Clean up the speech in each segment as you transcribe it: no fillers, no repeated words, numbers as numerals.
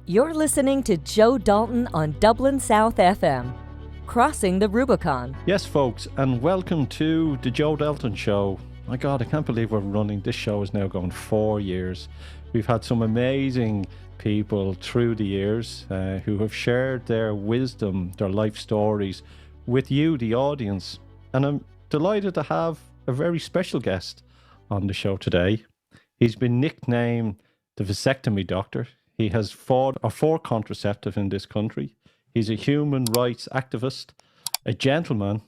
You're listening to Joe Dalton on Dublin South FM, Crossing the Rubicon. Yes, folks, and welcome to the Joe Dalton Show. My God, I can't believe we're running. This show is now going 4 years. We've had some amazing people through the years who have shared their wisdom, their life stories with you, the audience. And I'm delighted to have a very special guest on the show today. He's been nicknamed the vasectomy doctor. He has fought for contraceptive in this country. He's a human rights activist, a gentleman.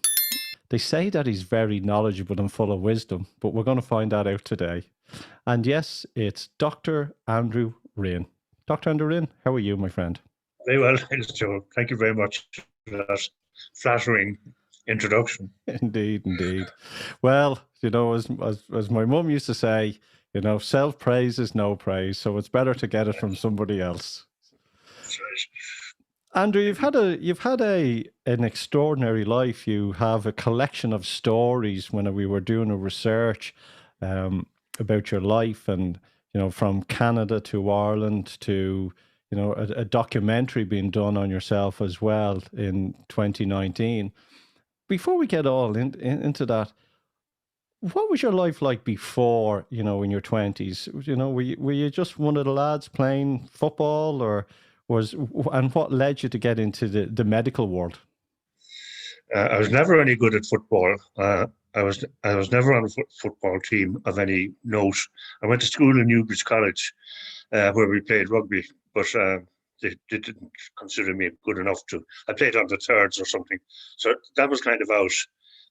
They say that he's very knowledgeable and full of wisdom, but we're going to find that out today. And yes, it's Dr. Andrew Rynne. Dr. Andrew Rynne, how are you, my friend? Very well, thanks, Joe. Thank you very much for that flattering introduction. Indeed, indeed. Well, you know, as my mum used to say, you know, self-praise is no praise, so it's better to get it from somebody else. That's right. Andrew, you've had an extraordinary life. You have a collection of stories. When we were doing a research about your life, and you know, from Canada to Ireland to, you know, a documentary being done on yourself as well in 2019. Before we get all into that, what was your life like before, you know, in your 20s? You know, were you just one of the lads playing football, and what led you to get into the medical world? I was never any good at football. I was never on a football team of any note. I went to school in Newbridge College, where we played rugby, but they didn't consider me good enough to. I played on the thirds or something, so that was kind of out.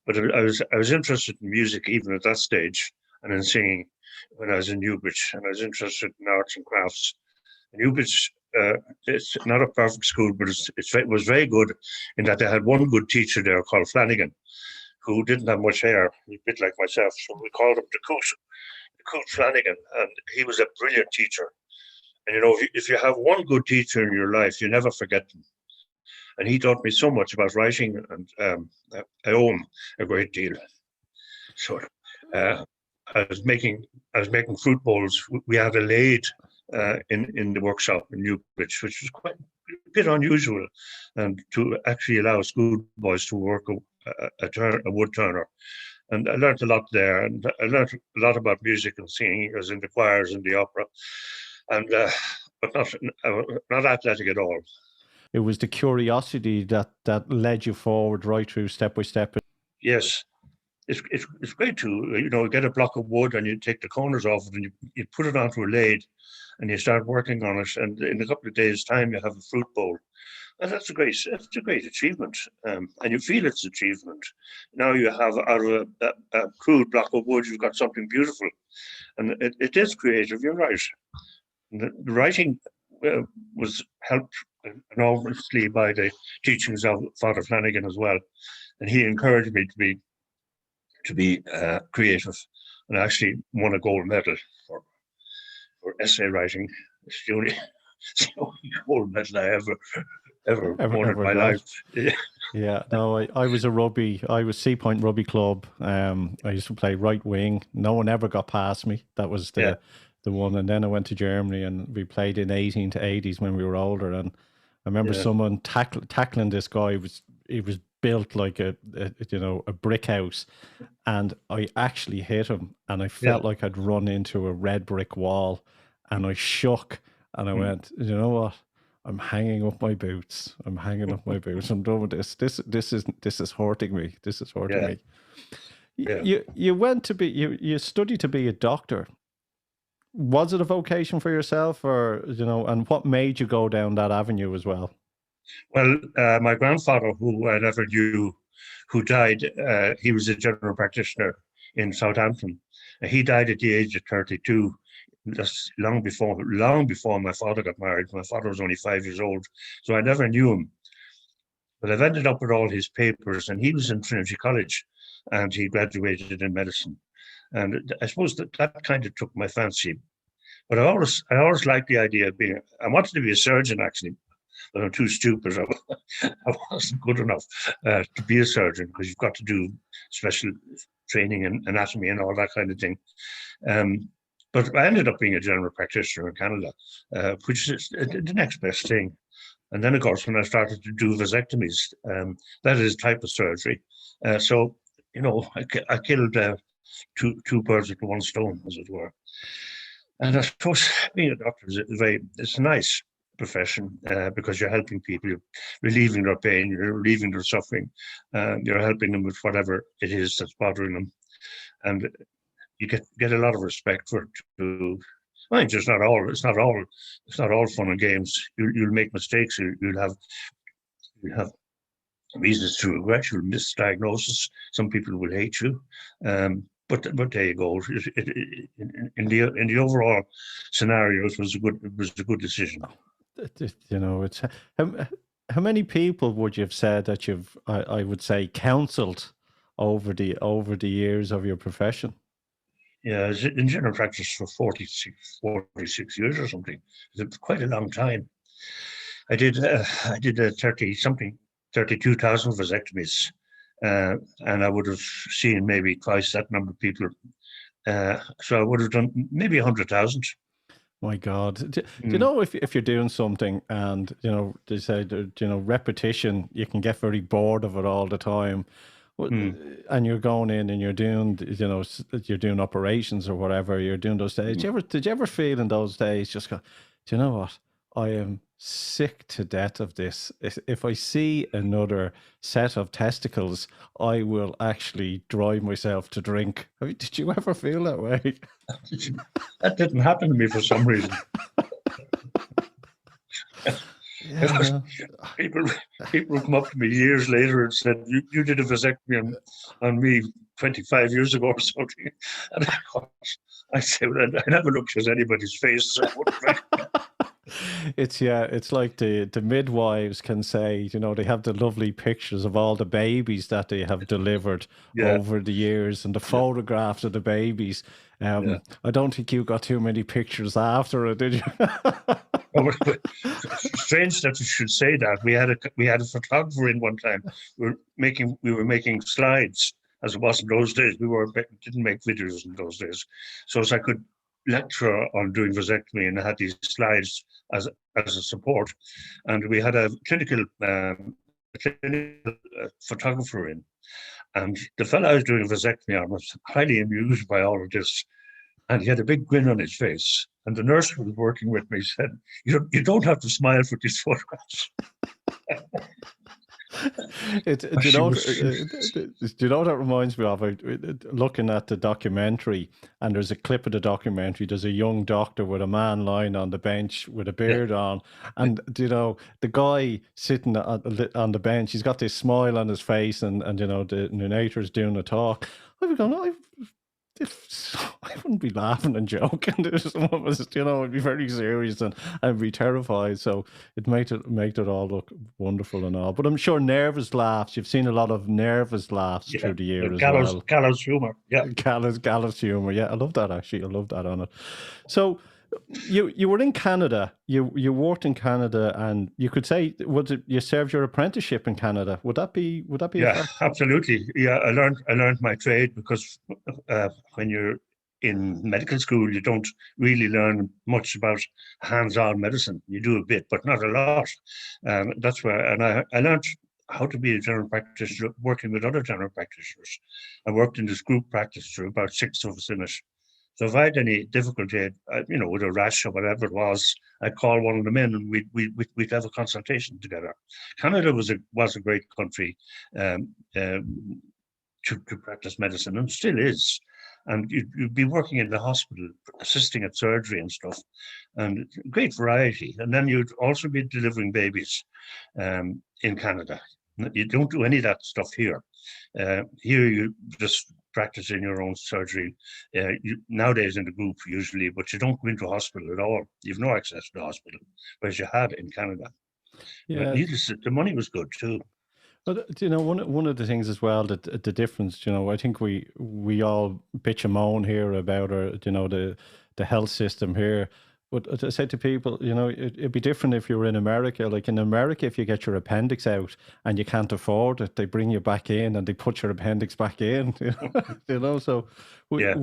But I was interested in music even at that stage, and in singing when I was in Newbridge, and I was interested in arts and crafts. Newbridge, it's not a perfect school, but it was very good in that they had one good teacher there called Flanagan, who didn't have much hair, a bit like myself, so we called him the Coot Flanagan, and he was a brilliant teacher. And you know, if you have one good teacher in your life, you never forget them. And he taught me so much about writing, and I owe him a great deal. So I was making fruit bowls. We had a lathe in the workshop in Newbridge, which was quite a bit unusual, and to actually allow schoolboys to work a wood turner. And I learned a lot there, and I learned a lot about music and singing. I was in the choirs and the opera, and but not athletic at all. It was the curiosity that led you forward right through step by step. Yes. It's great to, you know, get a block of wood and you take the corners off it and you put it onto a lathe and you start working on it, and in a couple of days' time you have a fruit bowl, and that's a great achievement, and you feel it's achievement. Now you have, out of a crude block of wood, you've got something beautiful, and it is creative. You're right. The writing was helped enormously by the teachings of Father Flanagan as well, and he encouraged me to be creative, and I actually won a gold medal for essay writing. It's the only gold medal I ever won in my life. Yeah, no, I was Sea Point Rugby Club. I used to play right wing. No one ever got past me. That was the one. And then I went to Germany and we played in 18 to 80s when we were older. And I remember someone tackling this guy. He was built like a brick house, and I actually hit him, and I felt like I'd run into a red brick wall, and I shook, and I went, you know what? I'm hanging up my boots. I'm done with this. This is hurting me. This is hurting me. Yeah. You studied to be a doctor. Was it a vocation for yourself, or, you know, and what made you go down that avenue as well? Well, my grandfather, who I never knew, who died, he was a general practitioner in Southampton. He died at the age of 32, just long before my father got married. My father was only 5 years old, so I never knew him. But I've ended up with all his papers, and he was in Trinity College, and he graduated in medicine. And I suppose that kind of took my fancy. But I always liked the idea of I wanted to be a surgeon, actually. But I'm too stupid. I wasn't good enough to be a surgeon, because you've got to do special training in anatomy and all that kind of thing. But I ended up being a general practitioner in Canada, which is the next best thing. And then, of course, when I started to do vasectomies, that is type of surgery. So, I killed two birds with one stone, as it were. And I suppose being a doctor it's a nice profession because you're helping people, you're relieving their pain, you're relieving their suffering, you're helping them with whatever it is that's bothering them, and you get a lot of respect for it. I think it's not all fun and games. You'll make mistakes. You'll have reasons to regret. You'll misdiagnosis. Some people will hate you. But there you go. In the overall scenario, it was a good decision. It's how many people would you have said that you've I would say counseled over the years of your profession? Yeah, I was in general practice for 46 years or something. It's quite a long time. I did 32,000 vasectomies, and I would have seen maybe twice that number of people. So I would have done maybe 100,000. My God, do you know if you're doing something and they say that, repetition, you can get very bored of it all the time. And you're going in and you're doing, you're doing operations or whatever, you're doing those days. Did you ever feel in those days just go, do you know what? I am sick to death of this. If I see another set of testicles, I will actually drive myself to drink. Did you ever feel that way? That didn't happen to me for some reason. Yeah. People come up to me years later and said, you did a vasectomy on me 25 years ago or something. And of course, I say, well, I never looked at anybody's face. So it's like the midwives can say, they have the lovely pictures of all the babies that they have delivered over the years and the photographs of the babies. I don't think you got too many pictures after it, did you? Strange that you should say that. We had a photographer in one time. We were making slides, as it was in those days. Didn't make videos in those days, so as I could lecture on doing vasectomy, and I had these slides as a support. And we had a clinical photographer in, and the fellow I was doing a vasectomy on was highly amused by all of this. And he had a big grin on his face. And the nurse who was working with me said, you don't have to smile for these photographs. Do you know what that reminds me of? Looking at the documentary, and there's a clip of the documentary. There's a young doctor with a man lying on the bench with a beard on, and the guy sitting on the bench, he's got this smile on his face, and the narrator's doing a talk. I've gone, I wouldn't be laughing and joking. Someone was, I'd be very serious and I'd be terrified. So it made it all look wonderful and all. But I'm sure nervous laughs. You've seen a lot of nervous laughs through the years as well. Gallows humor. Yeah. Gallows humor. Yeah, I love that actually. I love that on it. So you were in Canada. You worked in Canada, and you could say, you served your apprenticeship in Canada? Would that be? Yeah, absolutely. Yeah, I learned my trade because when you're in medical school, you don't really learn much about hands-on medicine. You do a bit, but not a lot. That's where, and I learned how to be a general practitioner working with other general practitioners. I worked in this group practice for about 6 of us in it. So if I had any difficulty, with a rash or whatever it was, I'd call one of them in, and we'd have a consultation together. Canada was a great country to practice medicine, and still is. And you'd be working in the hospital, assisting at surgery and stuff, and great variety. And then you'd also be delivering babies in Canada. You don't do any of that stuff here. Here you just practice in your own surgery, nowadays in the group usually, but you don't go into hospital at all. You have no access to the hospital, whereas you had in Canada. Yeah. But needless, the money was good too. But one of the things as well, that the difference, I think we all bitch and moan here about the health system here. But I say to people, it'd be different if you were in America. Like in America, if you get your appendix out and you can't afford it, they bring you back in and they put your appendix back in. So Yeah.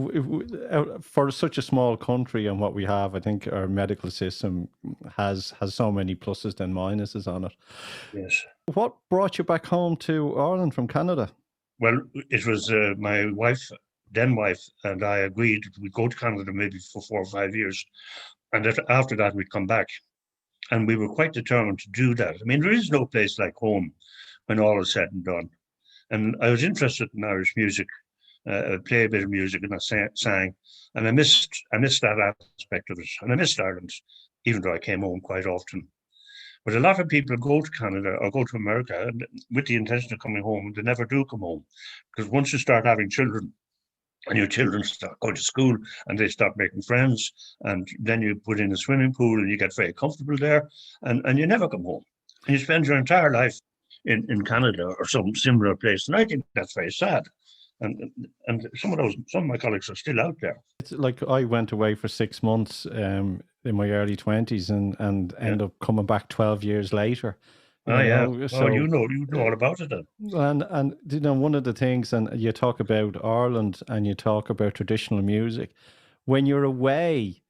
For such a small country and what we have, I think our medical system has so many pluses than minuses on it. Yes. What brought you back home to Ireland from Canada? Well, it was my wife, then wife, and I agreed we'd go to Canada maybe for 4 or 5 years. And after that, we'd come back. And we were quite determined to do that. I mean, there is no place like home when all is said and done. And I was interested in Irish music. I play a bit of music and I sang. And I missed that aspect of it. And I missed Ireland, even though I came home quite often. But a lot of people go to Canada or go to America and with the intention of coming home, and they never do come home. Because once you start having children, and your children start going to school and they start making friends, and then you put in a swimming pool and you get very comfortable there, and you never come home. And you spend your entire life in Canada or some similar place. And I think that's very sad. And some of my colleagues are still out there. It's like I went away for 6 months in my early 20s and end up coming back 12 years later. Yeah. So you know all about it then. And one of the things, and you talk about Ireland and you talk about traditional music, when you're away,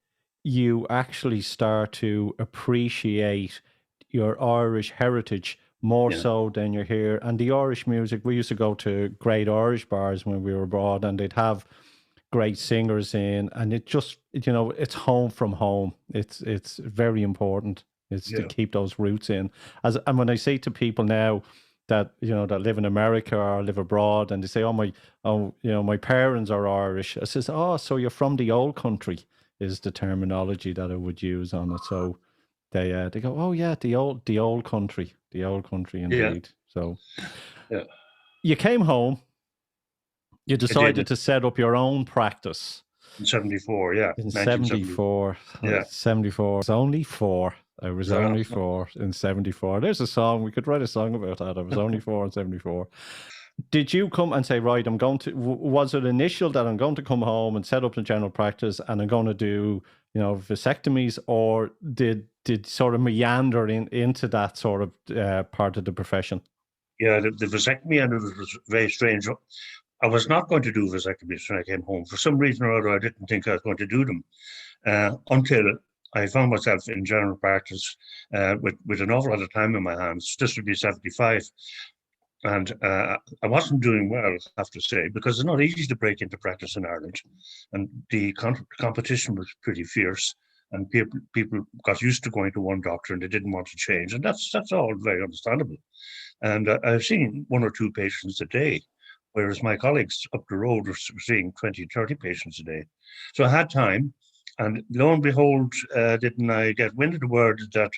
you actually start to appreciate your Irish heritage more so than you're here. And the Irish music, we used to go to great Irish bars when we were abroad, and they'd have great singers in, and it just, it's home from home. It's very important. It's to keep those roots in. And when I say to people now that that live in America or live abroad, and they say, my parents are Irish, I says, so you're from the old country, is the terminology that I would use on it. So they go, oh yeah, the old country indeed. Yeah. So you came home. You decided to set up your own practice. In 74, yeah. In 74. Yeah. 74. I was only four. In 74. There's a song. We could write a song about that. I was only 4 in 74. Did you come and say, right, was it initial that I'm going to come home and set up a general practice and I'm going to do, vasectomies, or did sort of meander into that sort of part of the profession? Yeah, the vasectomy, and it was very strange. I was not going to do vasectomies when I came home. For some reason or other, I didn't think I was going to do them until I found myself in general practice with an awful lot of time in my hands. This would be 75. And I wasn't doing well, I have to say, because it's not easy to break into practice in Ireland. And the competition was pretty fierce. And people got used to going to one doctor and they didn't want to change. And that's all very understandable. And I've seen 1 or 2 patients a day, whereas my colleagues up the road were seeing 20, 30 patients a day. So I had time. And lo and behold, didn't I get wind of the word that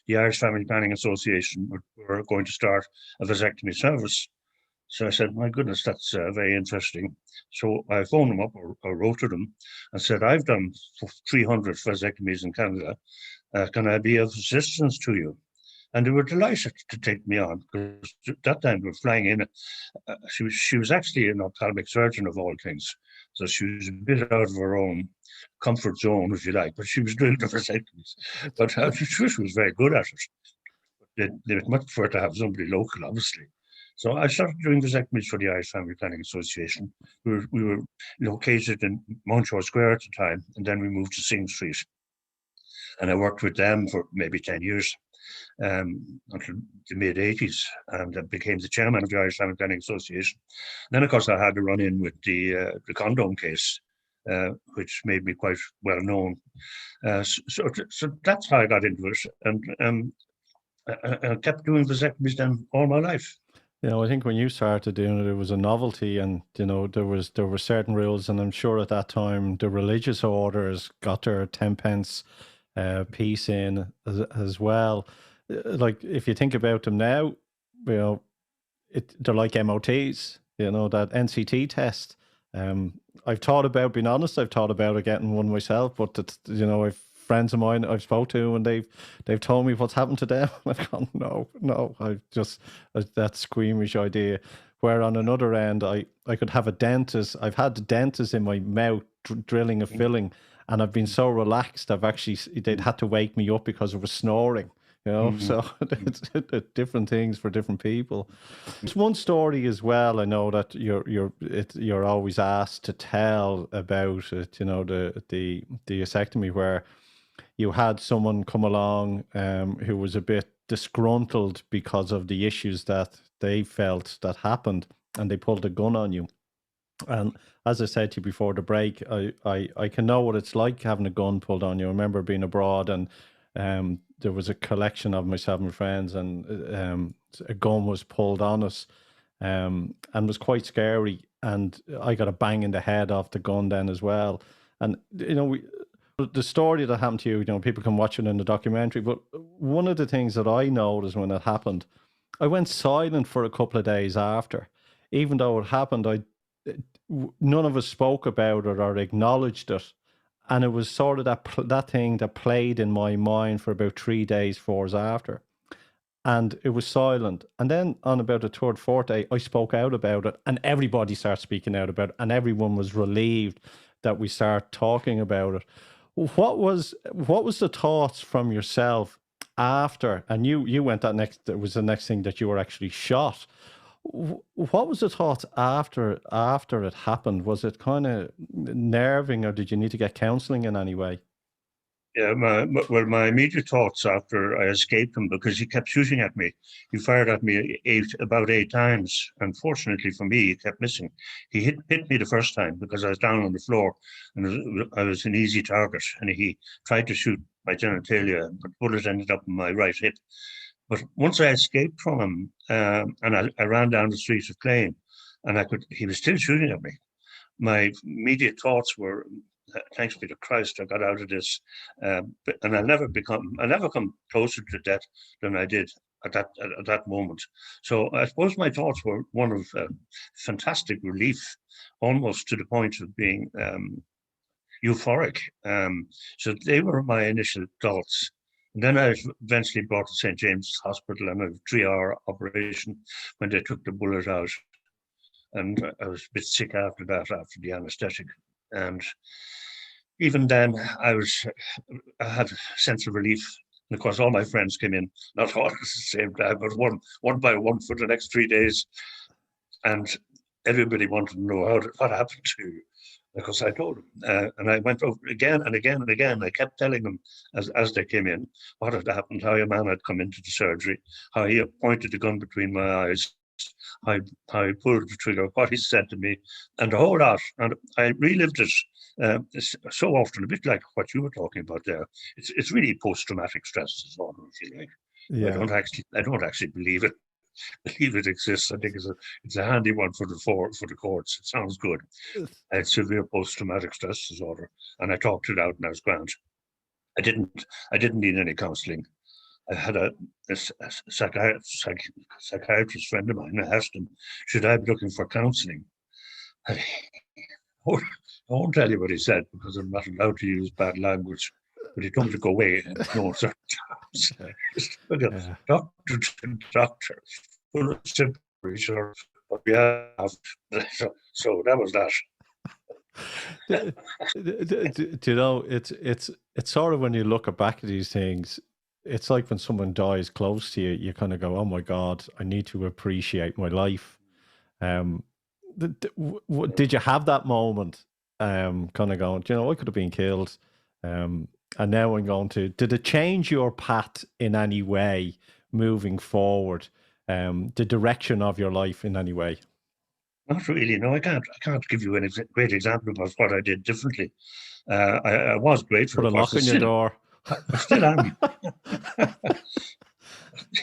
the Irish Family Planning Association were going to start a vasectomy service. So I said, my goodness, that's very interesting. So I phoned them up or wrote to them and said, I've done 300 vasectomies in Canada. Can I be of assistance to you? And they were delighted to take me on, because at that time we were flying in. She was actually an ophthalmic surgeon of all things. So she was a bit out of her own comfort zone, if you like, but she was doing the vasectomies. But she was very good at it. They would much prefer to have somebody local, obviously. So I started doing vasectomies for the Irish Family Planning Association. We were located in Mountjoy Square at the time, and then we moved to Sing Street. And I worked with them for maybe 10 years. Until the mid-80s, and I became the chairman of the Irish Family Planning Association. Then, of course, I had to run in with the condom case, which made me quite well known. So that's how I got into it, and I kept doing vasectomies then all my life. I think when you started doing it, it was a novelty, and there were certain rules, and I'm sure at that time the religious orders got their 10 pence piece in as well. Like, if you think about them now, they're like MOTs, that NCT test. I've thought about, being honest, I've thought about getting one myself, but I've friends of mine I've spoke to, and they've told me what's happened to them. I've gone, no, I've just, that squeamish idea. Where on another end, I could have a dentist. I've had the dentist in my mouth drilling a filling, and I've been so relaxed. They'd had to wake me up because I was snoring. So it's different things for different people. There's one story as well. I know that you're always asked to tell about it. The vasectomy, where you had someone come along who was a bit disgruntled because of the issues that they felt that happened, and they pulled a gun on you. And as I said to you before the break, I can know what it's like having a gun pulled on you. I remember being abroad, and there was a collection of myself and friends, and a gun was pulled on us, and was quite scary. And I got a bang in the head off the gun then as well. And the story that happened to you, people can watch it in the documentary. But one of the things that I noticed when it happened, I went silent for a couple of days after. Even though it happened, none of us spoke about it or acknowledged it. And it was sort of that thing that played in my mind for about 3 days, 4 days after. And it was silent. And then on about the third, fourth day, I spoke out about it, and everybody started speaking out about it, and everyone was relieved that we started talking about it. What was the thoughts from yourself after? And you went it was the next thing that you were actually shot. What was the thoughts after it happened? Was it kind of nerving, or did you need to get counselling in any way? Yeah, my immediate thoughts after I escaped him, because he kept shooting at me. He fired at me about 8 times. Unfortunately for me, he kept missing. He hit me the first time because I was down on the floor, and I was an easy target. And he tried to shoot my genitalia, but the bullet ended up in my right hip. But once I escaped from him, and I ran down the streets of Clane, and he was still shooting at me. My immediate thoughts were, thanks be to Christ, I got out of this, and I never come closer to death than I did at that moment. So I suppose my thoughts were one of fantastic relief, almost to the point of being euphoric. So they were my initial thoughts. And then I was eventually brought to St. James's Hospital, and a 3-hour operation when they took the bullet out. And I was a bit sick after that, after the anesthetic. And even then, I had a sense of relief. And of course, all my friends came in, not all at the same time, but one by one for the next 3 days. And everybody wanted to know what happened to you. Because I told them, and I went over again and again and again. I kept telling them as they came in what had happened, how a man had come into the surgery, how he pointed the gun between my eyes, how he pulled the trigger, what he said to me, and the whole lot. And I relived it so often, a bit like what you were talking about there. It's really post-traumatic stress disorder, if you like. Yeah. I don't actually believe it. Believe it exists. I think it's a handy one for the courts. It sounds good. I had severe post-traumatic stress disorder, and I talked it out, and I was grand. I didn't need any counselling. I had a psychiatrist friend of mine. I asked him, should I be looking for counselling? I won't tell you what he said, because I'm not allowed to use bad language. But he told me to go away. No, sir. Doctor to doctor, full of sympathy, but we have. So that was that. Do you know, it's sort of, when you look back at these things, it's like when someone dies close to you, you kind of go, oh my God, I need to appreciate my life. Did you have that moment, kind of going, I could have been killed, and now I'm going to, did it change your path in any way moving forward, the direction of your life in any way? Not really. No, I can't give you any great example of what I did differently. I was grateful. Put a lock on your door. I still am.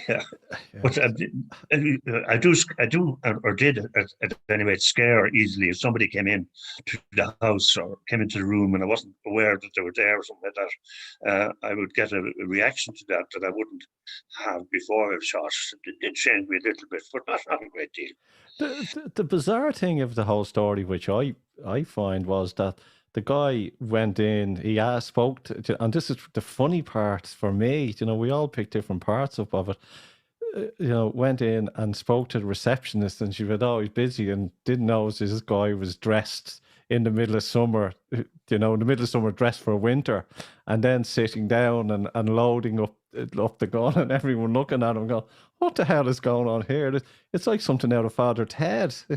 Yeah, but I do, or did at any rate, scare easily if somebody came in to the house or came into the room and I wasn't aware that they were there or something like that. I would get a reaction to that I wouldn't have before I was shot. It did change me a little bit, but not a great deal. The bizarre thing of the whole story, which I find, was that the guy went in, he spoke to, and this is the funny part for me, we all pick different parts up of it, went in and spoke to the receptionist, and she said, oh, he's busy, and didn't know this guy was dressed in the middle of summer, in the middle of summer dressed for winter, and then sitting down and loading up the gun and everyone looking at him going, what the hell is going on here? It's like something out of Father Ted. They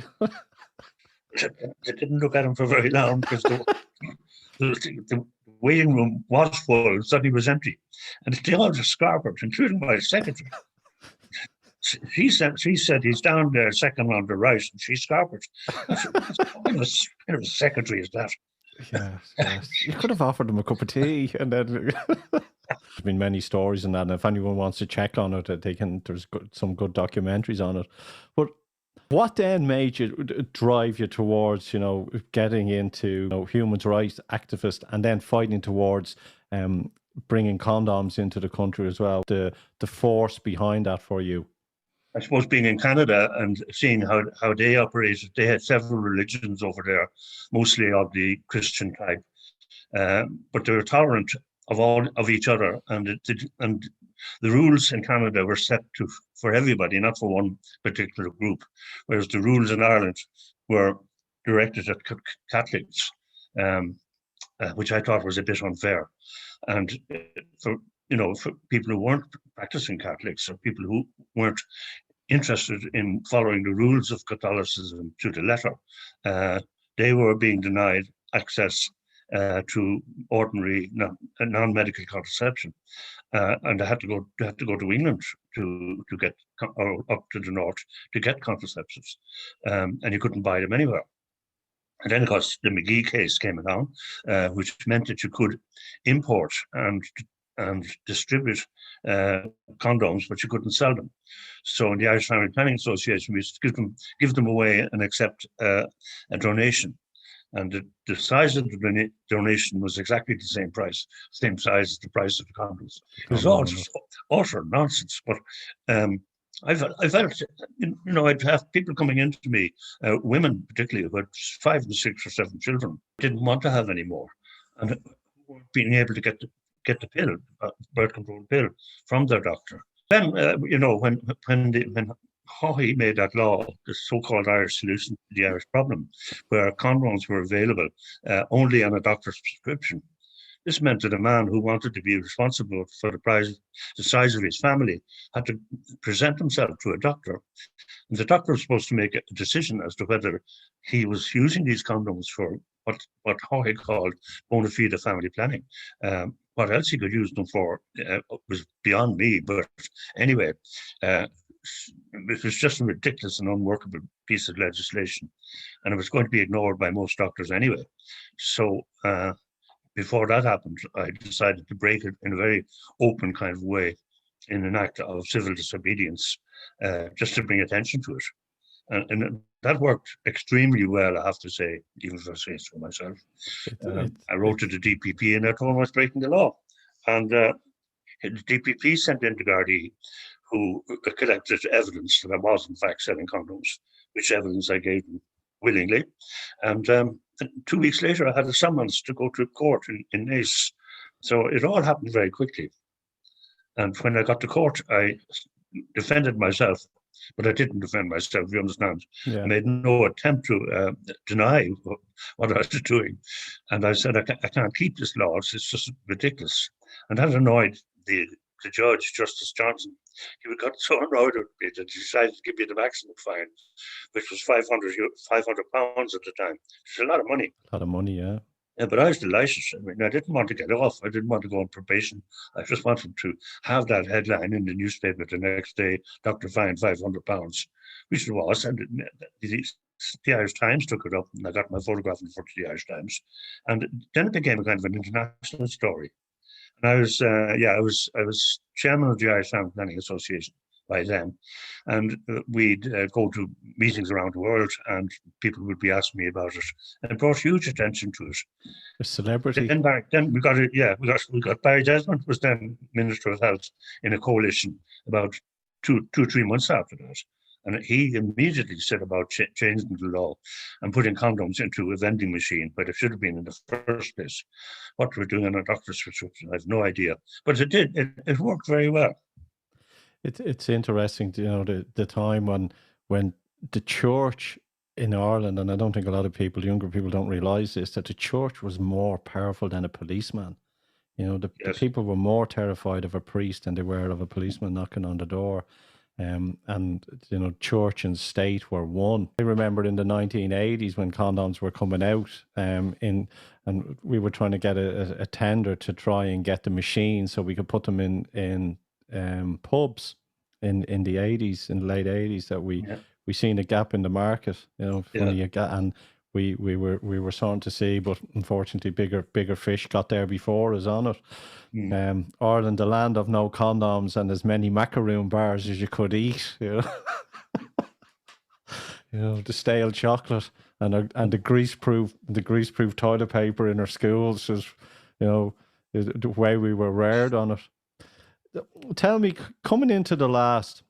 didn't look at him for very long because the waiting room was full and suddenly was empty. And they all just scarpered, including my secretary. She said he's down there second on the right, and she scarpered. What kind of a secretary is that? Yes. You could have offered them a cup of tea, and then there's been many stories on that. And if anyone wants to check on it, there's some good documentaries on it. But what then made you drive you towards, getting into human rights activist and then fighting towards bringing condoms into the country as well? The force behind that for you? I suppose being in Canada and seeing how they operated, they had several religions over there, mostly of the Christian type, but they were tolerant of each other, and the rules in Canada were set for everybody, not for one particular group, whereas the rules in Ireland were directed at Catholics, which I thought was a bit unfair, and for people who weren't practicing Catholics or people who weren't interested in following the rules of Catholicism to the letter, they were being denied access to ordinary non-medical contraception, and they had to go to England to get, or up to the north to get contraceptives, and you couldn't buy them anywhere. And then, of course, the McGee case came along, which meant that you could import and distribute condoms, but you couldn't sell them. So in the Irish Family Planning Association, we used to give them away and accept a donation. And the size of the donation was exactly the same size as the price of the condoms. It was all just utter nonsense. But I felt, I'd have people coming into me, women particularly, who had 5 and 6 or 7 children, didn't want to have any more, and being able to get the pill, birth control pill, from their doctor. Then, when Haughey made that law, the so-called Irish solution to the Irish problem, where condoms were available only on a doctor's prescription. This meant that a man who wanted to be responsible for the size of his family had to present himself to a doctor. And the doctor was supposed to make a decision as to whether he was using these condoms for what Haughey called bona fide family planning. What else he could use them for was beyond me. But anyway, it was just a ridiculous and unworkable piece of legislation. And it was going to be ignored by most doctors anyway. So before that happened, I decided to break it in a very open kind of way, in an act of civil disobedience, just to bring attention to it. And that worked extremely well, I have to say, even if I say so myself. I wrote to the DPP and I told them I was breaking the law. And the DPP sent in the Gardaí, who collected evidence that I was in fact selling condoms, which evidence I gave them willingly. And 2 weeks later, I had a summons to go to court in Nice. So it all happened very quickly. And when I got to court, I defended myself, but I didn't defend myself, you understand. Yeah. I made no attempt to deny what I was doing. And I said, I can't keep this law, it's just ridiculous. And that annoyed the judge, Justice Johnson. He got so annoyed with me that he decided to give me the maximum fine, which was £500 at the time. It's a lot of money. A lot of money, yeah. Yeah, but I was delighted. I mean, I didn't want to get off. I didn't want to go on probation. I just wanted to have that headline in the newspaper the next day, doctor fined £500, which it was. And the Irish Times took it up, and I got my photograph in front of the Irish Times. And then it became a kind of an international story. And I was chairman of the Irish Family Planning Association by then, and we'd go to meetings around the world, and people would be asking me about it, and it brought huge attention to it. A celebrity. Then we got it. Yeah, we got Barry Desmond was then Minister of Health in a coalition about 3 months after that. And he immediately set about changing the law and putting condoms into a vending machine where they should have been in the first place. What we're doing on a doctor's prescription, I have no idea. But it did. It worked very well. It's interesting, the time when the church in Ireland, and I don't think a lot of people, younger people, don't realise this, that the church was more powerful than a policeman. You know, the Yes. people were more terrified of a priest than they were of a policeman knocking on the door. And, you know, church and state were one. I remember in the 1980s when condoms were coming out, and we were trying to get a tender to try and get the machine so we could put them in pubs in the 80s, in the late 80s, that we seen a gap in the market, you know, funny a gap, and we were starting to see, but unfortunately bigger fish got there before us on it. Ireland, the land of no condoms and as many macaroon bars as you could eat, you know. You know, the stale chocolate and the greaseproof toilet paper in our schools is, you know, the way we were reared on it. Tell me, coming into the last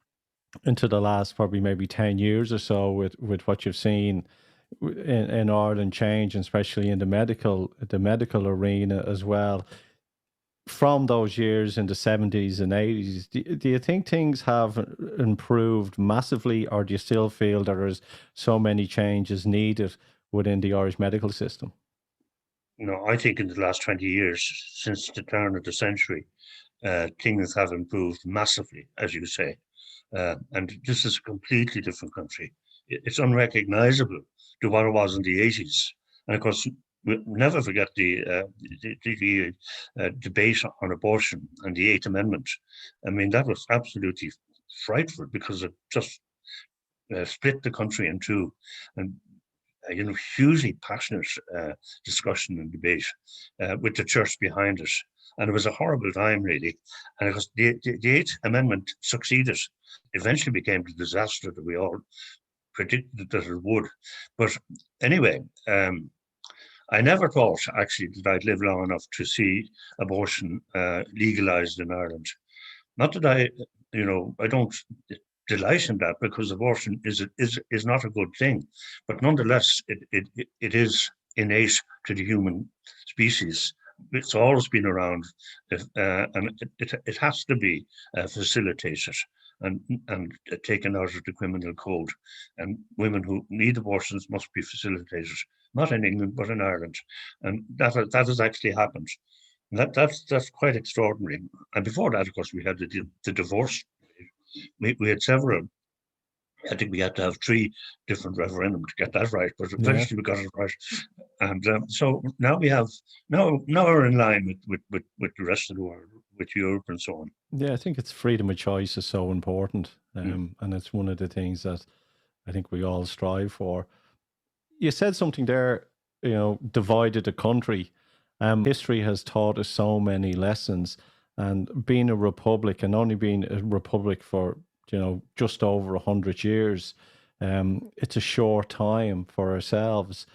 probably maybe 10 years or so, with what you've seen in Ireland change, and especially in the medical arena as well, from those years in the 70s and 80s, do you think things have improved massively, or do you still feel there is so many changes needed within the Irish medical system? No, I think in the last 20 years, since the turn of the century, things have improved massively, as you say. And this is a completely different country. It's unrecognizable to what it was in the 80s. And of course, we'll never forget the debate on abortion and the Eighth Amendment. I mean, that was absolutely frightful because it just split the country in two. And you know, hugely passionate discussion and debate with the church behind it. And it was a horrible time, really. And it was the Eighth Amendment succeeded. Eventually became the disaster that we all predicted that it would. But anyway, I never thought actually that I'd live long enough to see abortion legalized in Ireland. Not that I don't delight in that, because abortion is not a good thing, but nonetheless, it is innate to the human species. It's always been around, and it has to be facilitated and taken out of the criminal code. And women who need abortions must be facilitated, not in England but in Ireland, and that has actually happened. That's quite extraordinary. And before that, of course, we had the divorce. We had several. I think we had to have 3 different referendums to get that right, but eventually we got it right. And so now we're in line with the rest of the world, with Europe and so on. Yeah, I think it's freedom of choice is so important, and it's one of the things that I think we all strive for. You said something there, you know, divided the country. History has taught us so many lessons, and being a republic, and only being a republic for, you know, just over 100 years, it's a short time for ourselves.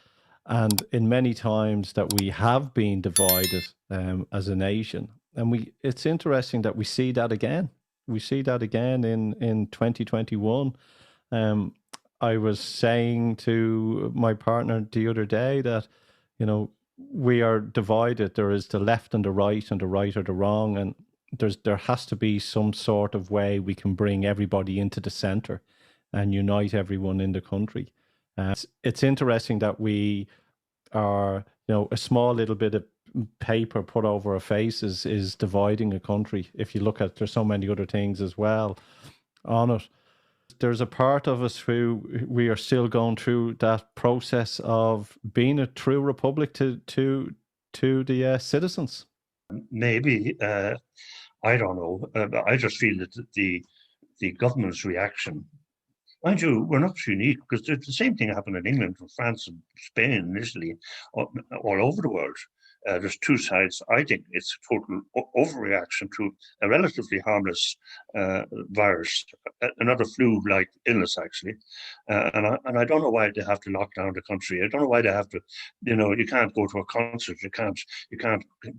And in many times that we have been divided as a nation, and it's interesting that we see that again. We see that again in 2021. I was saying to my partner the other day that, you know, we are divided. There is the left and the right or the wrong, and there has to be some sort of way we can bring everybody into the center and unite everyone in the country. It's interesting that we are, you know, a small little bit of paper put over our faces is dividing a country. If you look at, there's so many other things as well on it. There's a part of us who we are still going through that process of being a true republic to the citizens. Maybe I don't know. I just feel that the government's reaction. Mind you, we're not unique, because the same thing happened in England, and France, and Spain, and Italy, all over the world. There's 2 sides. I think it's a total overreaction to a relatively harmless virus, another flu-like illness, actually. And I don't know why they have to lock down the country. I don't know why they have to, you know, you can't go to a concert, you can't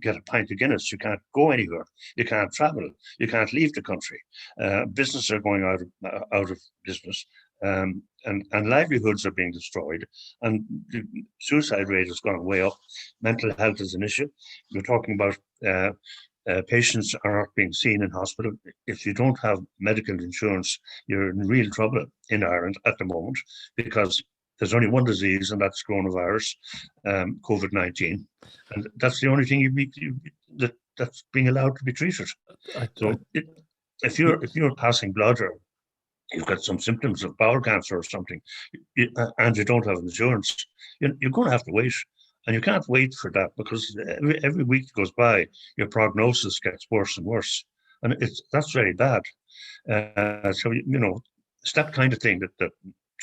get a pint of Guinness, you can't go anywhere, you can't travel, you can't leave the country. Businesses are going out of business. And livelihoods are being destroyed, and the suicide rate has gone way up. Mental health is an issue. We're talking about patients are not being seen in hospital. If you don't have medical insurance, you're in real trouble in Ireland at the moment, because there's only one disease, and that's coronavirus, COVID-19, and that's the only thing that's being allowed to be treated. So if you're passing blood, or you've got some symptoms of bowel cancer or something, and you don't have insurance, you're going to have to wait. And you can't wait for that, because every week that goes by, your prognosis gets worse and worse. And that's very bad. So, it's that kind of thing that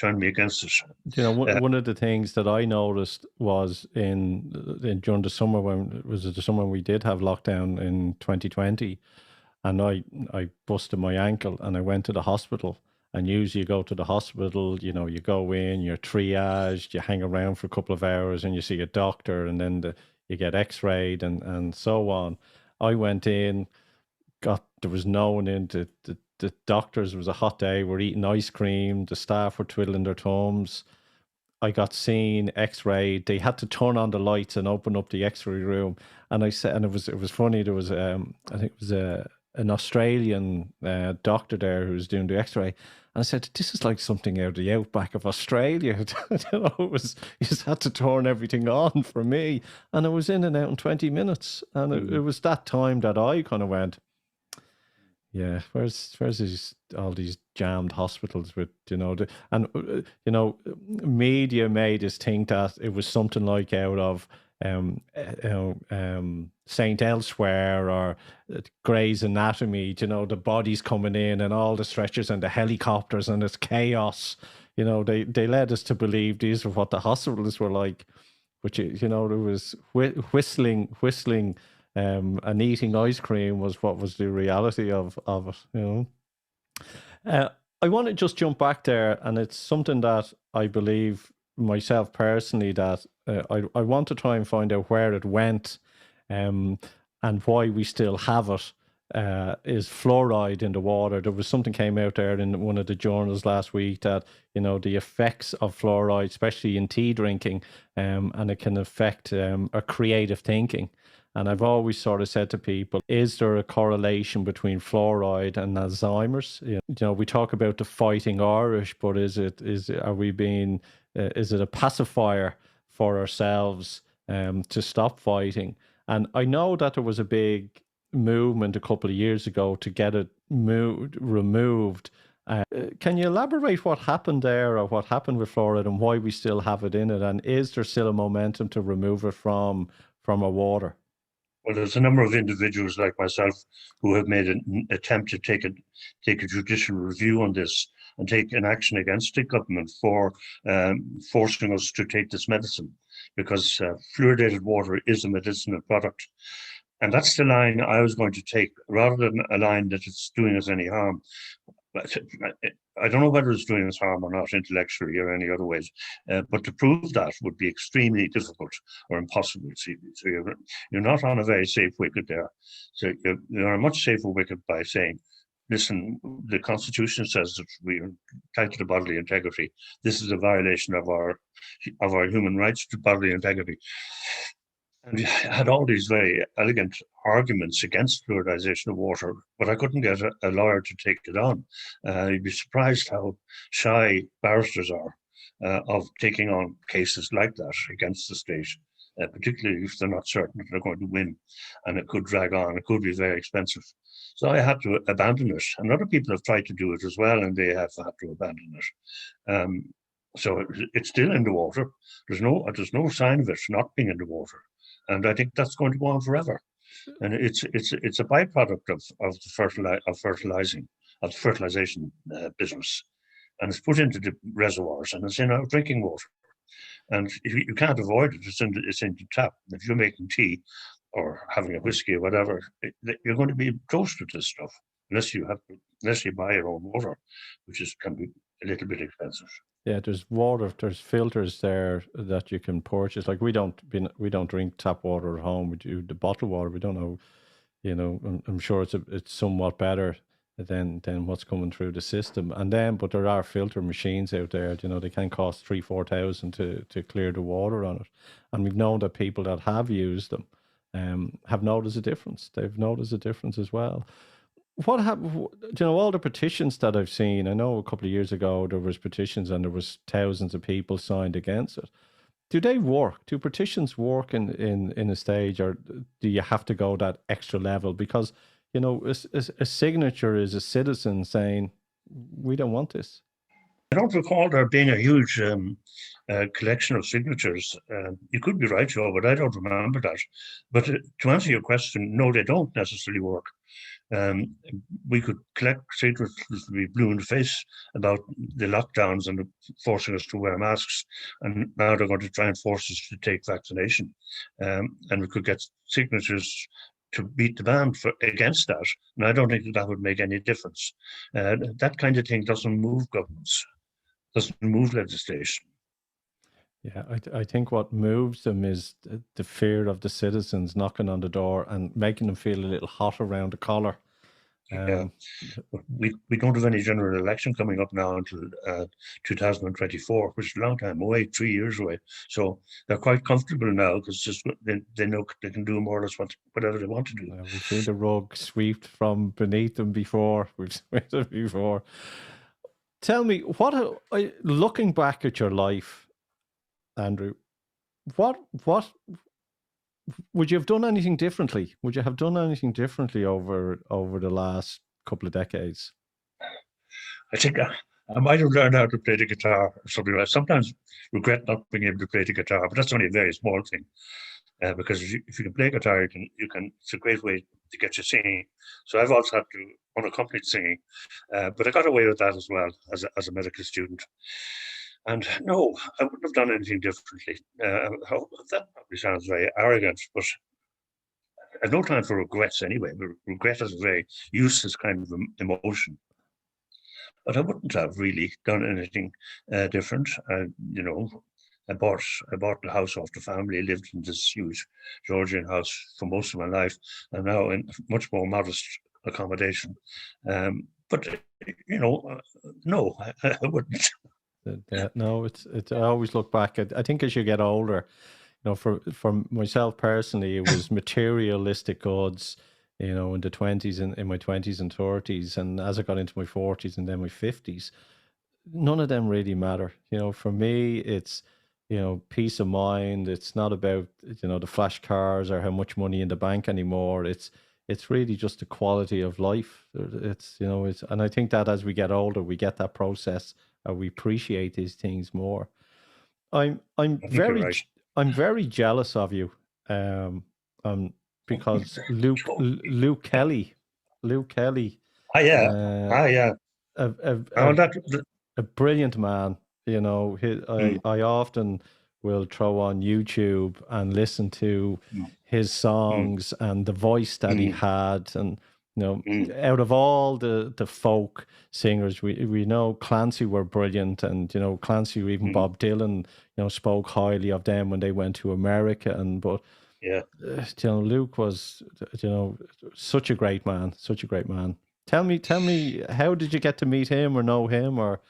turned me against it. One of the things that I noticed was during the summer, when we did have lockdown in 2020, and I busted my ankle and I went to the hospital. And usually you go to the hospital, you go in, you're triaged, you hang around for a couple of hours and you see a doctor, and then you get x-rayed and so on. I went in, there was no one in, the doctors, it was a hot day, were eating ice cream, the staff were twiddling their thumbs. I got seen, x-rayed, they had to turn on the lights and open up the x-ray room. And I said, and it was funny, there was, I think it was an Australian doctor there who was doing the x-ray. And I said, this is like something out of the outback of Australia. It was, you just had to turn everything on for me. And I was in and out in 20 minutes. And it was that time that I kind of went, yeah, where's all these jammed hospitals with, media made us think that it was something like out of Saint Elsewhere or Grey's Anatomy, the bodies coming in and all the stretchers and the helicopters and it's chaos. They led us to believe these were what the hospitals were like, which, there was whistling and eating ice cream was what was the reality of it. I want to just jump back there, and it's something that I believe myself personally that I want to try and find out where it went, and why we still have it. Is fluoride in the water. There was something came out there in one of the journals last week that the effects of fluoride, especially in tea drinking, and it can affect our creative thinking. And I've always sort of said to people, is there a correlation between fluoride and Alzheimer's? We talk about the fighting Irish, but is it a pacifier for ourselves to stop fighting? And I know that there was a big movement a couple of years ago to get it removed. Can you elaborate what happened there, or what happened with fluoride and why we still have it in it? And is there still a momentum to remove it from our water? Well, there's a number of individuals like myself who have made an attempt to take a judicial review on this and take an action against the government for forcing us to take this medicine, because fluoridated water is a medicinal product. And that's the line I was going to take, rather than a line that it's doing us any harm. But I don't know whether it's doing us harm or not, intellectually or any other ways. But to prove that would be extremely difficult or impossible. So you're not on a very safe wicket there. So you're on a much safer wicket by saying, listen, the Constitution says that we are entitled to bodily integrity. This is a violation of our human rights to bodily integrity. And I had all these very elegant arguments against fluoridization of water, but I couldn't get a lawyer to take it on. You'd be surprised how shy barristers are of taking on cases like that against the state, particularly if they're not certain that they're going to win, and it could drag on. It could be very expensive. So I had to abandon it, and other people have tried to do it as well, and they have had to abandon it. So it's still in the water. There's no sign of it not being in the water. And I think that's going to go on forever. And it's a byproduct of the fertilization business, and it's put into the reservoirs and it's in our drinking water. And you can't avoid it. It's in the tap. If you're making tea or having a whiskey or whatever, you're going to be close to this stuff unless you buy your own water, which can be a little bit expensive. Yeah, there's filters there that you can purchase. Like we don't drink tap water at home. We do the bottled water. We don't know, I'm sure it's somewhat better than what's coming through the system. But there are filter machines out there. They can cost 3,000-4,000 to clear the water on it. And we've known that people that have used them have noticed a difference. They've noticed a difference as well. what happened? You know, all the petitions that I've seen. I know a couple of years ago there was petitions and there was thousands of people signed against it. Do they work? Do petitions work in a stage, or do you have to go that extra level? Because you know, a signature is a citizen saying, "We don't want this." I don't recall there being a huge collection of signatures. You could be right, Joe, but I don't remember that. But to answer your question, no, they don't necessarily work. Um, we could collect signatures to be blue in the face about the lockdowns and forcing us to wear masks, and now they're going to try and force us to take vaccination. And we could get signatures to beat the band against that, and I don't think that would make any difference. That kind of thing doesn't move governments, doesn't move legislation. Yeah, I think what moves them is the fear of the citizens knocking on the door and making them feel a little hot around the collar. Yeah, Um, we don't have any general election coming up now until 2024, which is a long time away, 3 years away. So they're quite comfortable now because just they know they can do more or less whatever they want to do. we've seen the rug swept from beneath them before. We've seen it before. Tell me, looking back at your life, Andrew, what would you have done anything differently? Would you have done anything differently over the last couple of decades? I think I might have learned how to play the guitar or something. I sometimes regret not being able to play the guitar, but that's only a very small thing. Because if you can play guitar, you can. It's a great way to get you singing. So I've also had to unaccompanied singing, but I got away with that as well as a medical student. And no, I wouldn't have done anything differently. That probably sounds very arrogant, but I've no time for regrets anyway. Regret is a very useless kind of emotion. But I wouldn't have really done anything different. You know, I bought the house off the family, lived in this huge Georgian house for most of my life, and now in much more modest accommodation. But you know, no, I wouldn't. No, it's I always look back at. I think as you get older, you know, for myself personally, it was materialistic goods. You know, in the twenties and in my 20s and 30s, and as I got into my 40s and then my 50s, none of them really matter. You know, for me, it's, you know, peace of mind. It's not about, you know, the flash cars or how much money in the bank anymore. It's really just the quality of life. It's, you know, it's, and I think that as we get older, we get that process, we appreciate these things more. I'm I think you're very right. I'm very jealous of you, um, because Luke Kelly, Luke Kelly, Ah, yeah, uh, ah, yeah. a, a, Oh, a a brilliant man. You know, mm, I often will throw on YouTube and listen to mm, his mm, songs and the voice that he mm, had. And, you know, mm, out of all the folk singers, we know Clancy were brilliant. And, you know, Clancy, or even mm, Bob Dylan, you know, spoke highly of them when they went to America. But, yeah. you know, Luke was, you know, such a great man, such a great man. Tell me, how did you get to meet him or know him or?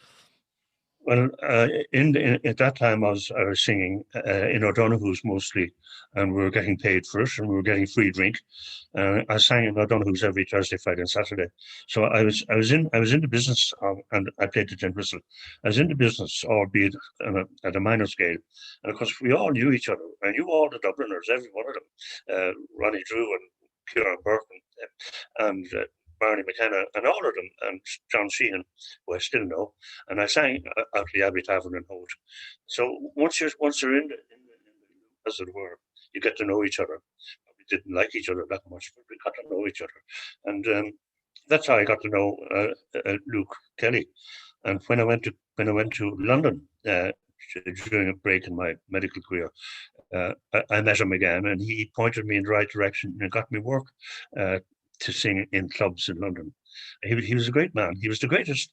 Well, at that time, I was singing in O'Donoghue's mostly, and we were getting paid for it, and we were getting free drink. I sang in O'Donoghue's every Thursday, Friday, and Saturday. So I was in the business, and I played the tin whistle. I was in the business, albeit at a minor scale, and of course we all knew each other. I knew all the Dubliners, every one of them, Ronnie Drew and Kieran Burke and Barney McKenna, and all of them, and John Sheehan, who I still know, and I sang at the Abbey Tavern in Holt. So once you're as it were, you get to know each other. We didn't like each other that much, but we got to know each other, and that's how I got to know Luke Kelly. And when I went to London during a break in my medical career, I met him again, and he pointed me in the right direction and got me work uh, to sing in clubs in London. He was a great man. He was the greatest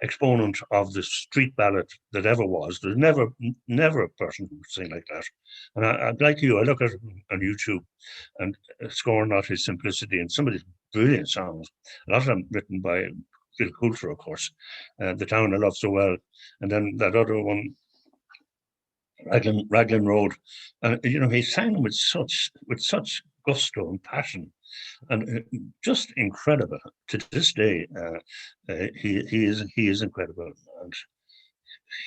exponent of the street ballad that ever was. There's never a person who could sing like that. And like you, I look at him on YouTube and scorn not his simplicity and some of his brilliant songs. A lot of them written by Phil Coulter, of course. The Town I Love So Well, and then that other one, Raglan Road. And you know, he sang them with such gusto and passion. and just incredible to this day. He is incredible, and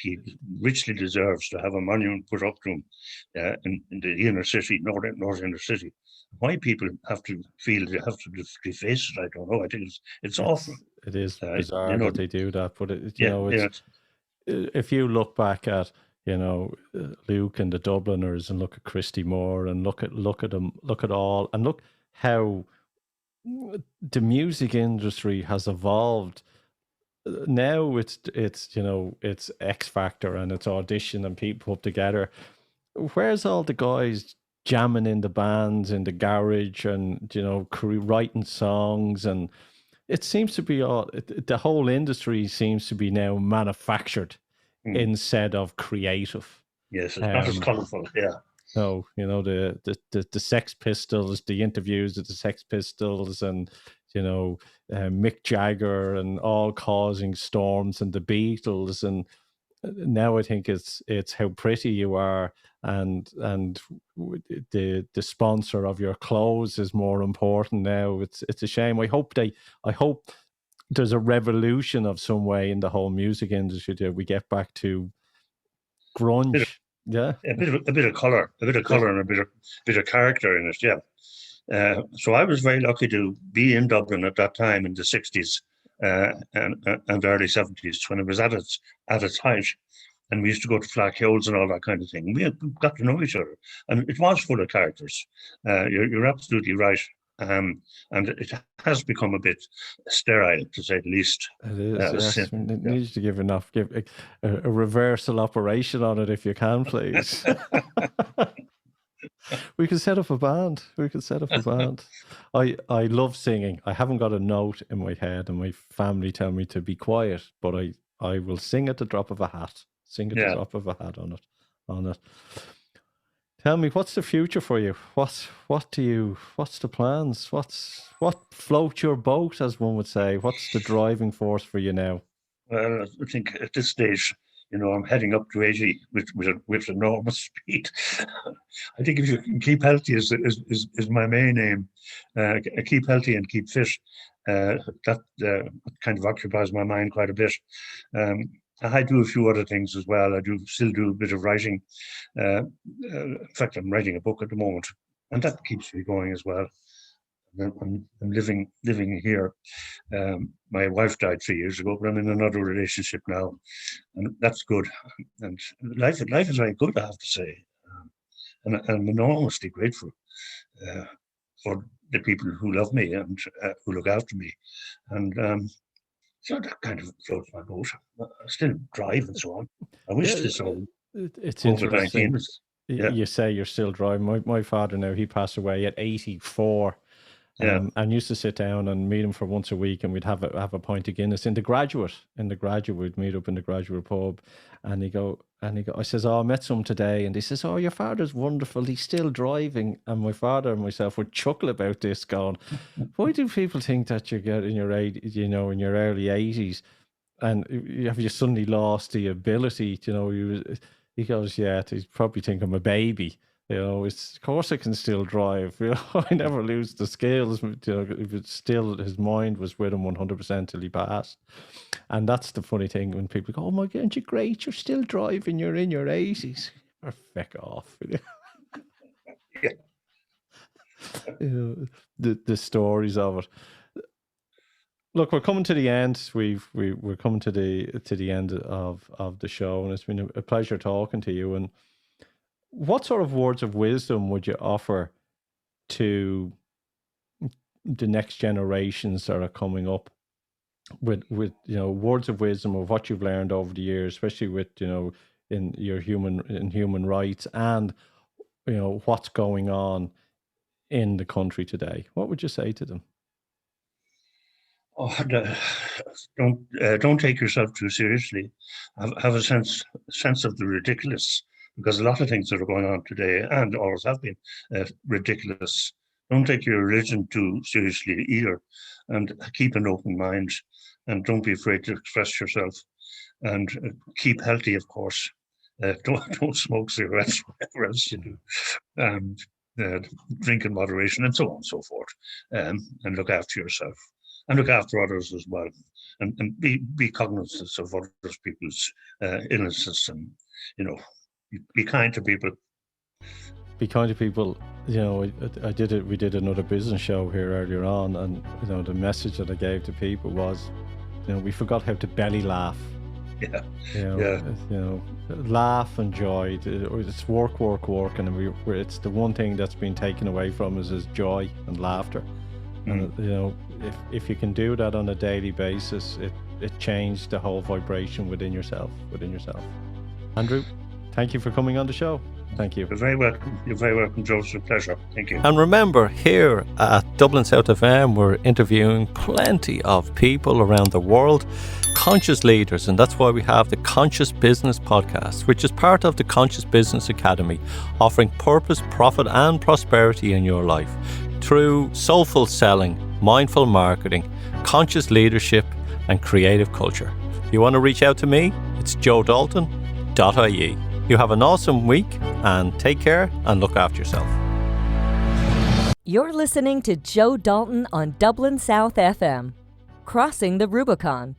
he richly deserves to have a monument put up to him in the inner city, north inner city. Why people have to feel they have to deface it, I don't know. I think it's awful. It is bizarre that they do that, but if you look back at Luke and the Dubliners, and look at Christy Moore, and look at them, look at all, and look how the music industry has evolved. Now it's X Factor and it's audition and people put together. Where's all the guys jamming in the bands in the garage and writing songs? And it seems to be the whole industry seems to be now manufactured instead of creative. Yes, it's not as colourful. Yeah. No, the Sex Pistols, the interviews with the Sex Pistols, and Mick Jagger, and all causing storms, and the Beatles, and now I think it's how pretty you are, and the sponsor of your clothes is more important now. It's a shame. I hope there's a revolution of some way in the whole music industry that we get back to grunge. Yeah, a bit of color, and a bit of character in it. Yeah. So I was very lucky to be in Dublin at that time in the 60s and early 70s, when it was at its height, and we used to go to Flack Hills and all that kind of thing. We got to know each other, and it was full of characters. You're absolutely right. And it has become a bit sterile, to say the least. It is, yes. It needs to give a reversal operation on it, if you can, please. We could set up a band. I love singing. I haven't got a note in my head, and my family tell me to be quiet, but I will sing at the drop of a hat. The drop of a hat on it. Tell me, what's the future for you? What's the plans? What floats your boat, as one would say? What's the driving force for you now? Well, I think at this stage, I'm heading up to 80 with enormous speed. I think if you can keep healthy is my main aim. Keep healthy and keep fit. That kind of occupies my mind quite a bit. I do a few other things as well. I still do a bit of writing. In fact, I'm writing a book at the moment, and that keeps me going as well. I'm living here. My wife died 3 years ago, but I'm in another relationship now, and that's good. And life is very good, I have to say. And I'm enormously grateful for the people who love me and who look after me. And so that kind of floats my boat. I still drive and so on. I wish this all. It's interesting. You say you're still driving. My father now, he passed away at 84. And used to sit down and meet him for once a week, and we'd have a pint of Guinness in the Graduate. We'd meet up in the Graduate pub, and he go. I says, "Oh, I met some today," and he says, "Oh, your father's wonderful. He's still driving." And my father and myself would chuckle about this, going, "Why do people think that you get in your in your early 80s, and have you suddenly lost the ability?" He goes, "Yeah, they probably think I'm a baby." Of course I can still drive. I never lose the skills. His mind was with him 100% till he passed. And that's the funny thing when people go, "Oh my God, aren't you great? You're still driving. You're in your 80s. Or feck off." The stories of it. Look, we're coming to the end. We're coming to the end of the show, and it's been a pleasure talking to you. And what sort of words of wisdom would you offer to the next generations that are coming up with words of wisdom of what you've learned over the years, especially with in human rights and what's going on in the country today? What would you say to them? Oh, don't take yourself too seriously. Have a sense of the ridiculous. Because a lot of things that are going on today, and always have been, ridiculous. Don't take your religion too seriously either, and keep an open mind, and don't be afraid to express yourself, and keep healthy, of course. Don't smoke cigarettes, whatever else you do. drink in moderation, and so on and so forth, and look after yourself and look after others as well, and be cognizant of other people's illnesses, and be kind to people. Be kind to people. We did another business show here earlier on, and the message that I gave to people was, we forgot how to belly laugh. Laugh and joy. It's work, and it's the one thing that's been taken away from us is joy and laughter. And if you can do that on a daily basis, it changed the whole vibration within yourself. Andrew, thank you for coming on the show. Thank you. You're very welcome, Joe. It's a pleasure. Thank you. And remember, here at Dublin South FM, we're interviewing plenty of people around the world, conscious leaders, and that's why we have the Conscious Business Podcast, which is part of the Conscious Business Academy, offering purpose, profit and prosperity in your life through soulful selling, mindful marketing, conscious leadership and creative culture. If you want to reach out to me, it's joedalton.ie. You have an awesome week and take care and look after yourself. You're listening to Joe Dalton on Dublin South FM, Crossing the Rubicon.